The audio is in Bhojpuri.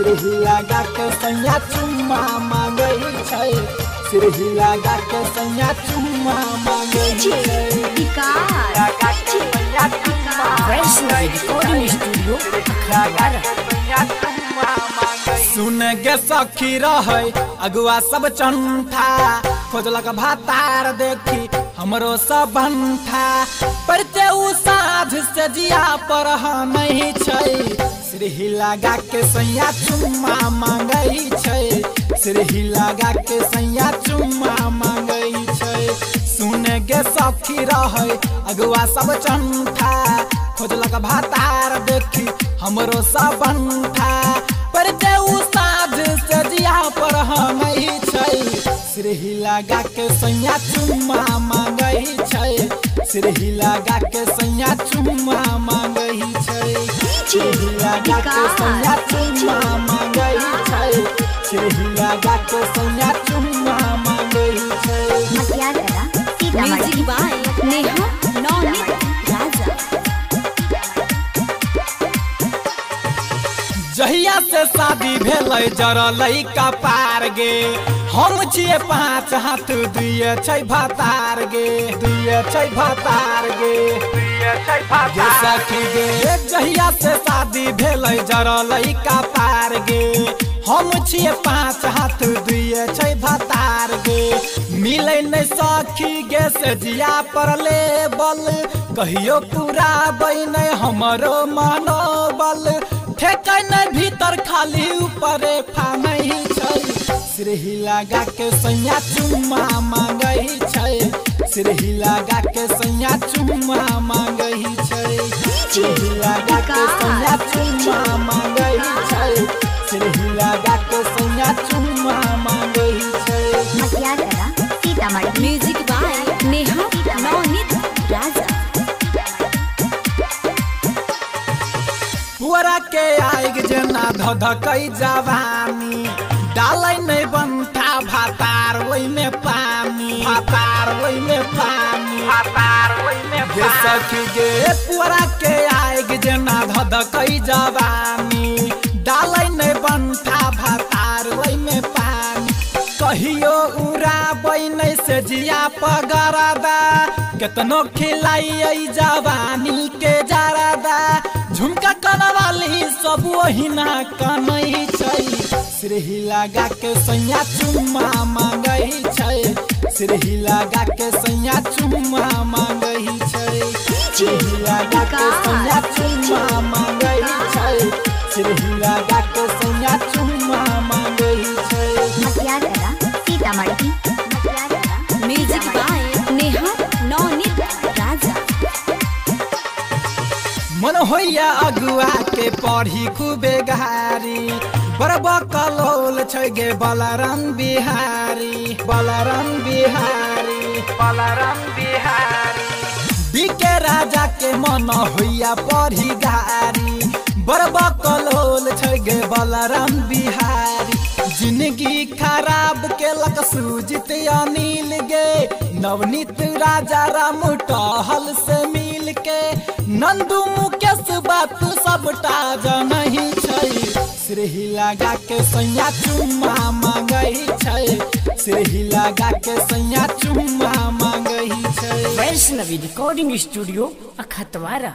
सिरही लगा के सैया चुम्मा मांगै छै सिरही लगा के सैया चुम्मा मांगै छै लगा के सैया चुम्मा वैष्णवी रिकॉर्डिंग स्टूडियो सुन गे सखी रहे अगुआ सब चंठा खोजलक भातार देखी हमरो सब बंठा परते उ साध से जिया पर नहीं छै सिरही लगा के सैया चुम्मा मांगै छै सिरही लगा के सैया चुम्मा मांगै छै सुन गे सखी रहे अगुआ सब चंठा खोजलक भातार देखी हमरो सब बंठा परते उ साध से जिया पर नहीं छै सिरही लगा के सैया चुम्मा मांगै छै सिरही लगा के सैया चुम्मा मांगै छै सिरही लगा के सैया चुम्मा मांगै छै सिरही लगा के सैया चुम्मा मांगै छै म्यूजिक बाय नेहा नौनित राजा। जहिया से शादी भेलै जरलै कपार गे हम छिए 5 हाथ दुइये छै भातार गे दुइये छै भातार गे दुइये छै भातार गे सखी गे जहिया से शादी भेलै जरलै कपार गे हम छिए 5 हाथ दुइये छै भातार गे मिलै नै सखी गे से जिया पर लेबल कहियो पूरा बैनै हमरो मनोबल ठेकै नै भीतर खाली ऊपरे फानै छै सिरही लगा के सैया चुम्मा मांगै छै सिरही लगा के सैया चुम्मा मांगै छै सिरही लगा के सैया चुम्मा मांगै छै सिरही लगा के सैया चुम्मा मांगै छै म्यूजिक बाय नेहा नौनित राजा। पुअरा के आइग जेना धधकै जवानी डालै नै बंठा भातार ओइ में पानी भातार ओइ में पानी भातार ओइ में गे सखी गे पुअरा के आइग जेना धधकै जवानी डालै नै बंठा भातार ओइ में पानी कहियो उड़ा बैनै से जिया पगरदा केतनो खिलाई जवानी के जरदा झुमका कनवाली सब ओहिना कनै छै सिरही लगा के सैया चुम्मा मांगै छै सिरही लगा के सैया चुम्मा मांगै छै सिरही लगा के सैया चुम्मा मांगै छै सिरही लगा के सैया चुम्मा मांगै छै म्यूजिक बाय नेहा नौनित राजा। मन होइया अगुआ के पढ़ी खूबे गहारी बरबा कलोल छै गे बलराम बिहारी बलराम बिहारी बलराम बिहारी बीके राजा के मन होइया पढ़ी गारी बरबा कलोल छै गे बलराम बिहारी जिंदगी खराब केलक सुजित अनिल गे नवनीत राजा राम टहल से मिल के नंदू मुकेश बात सबटा जनहि छै सिरही लगा के सैया चुम्मा मांगै छै सिरही लगा के सैया चुम्मा मांगै छै वैष्णवी रिकॉर्डिंग स्टूडियो अखतवारा।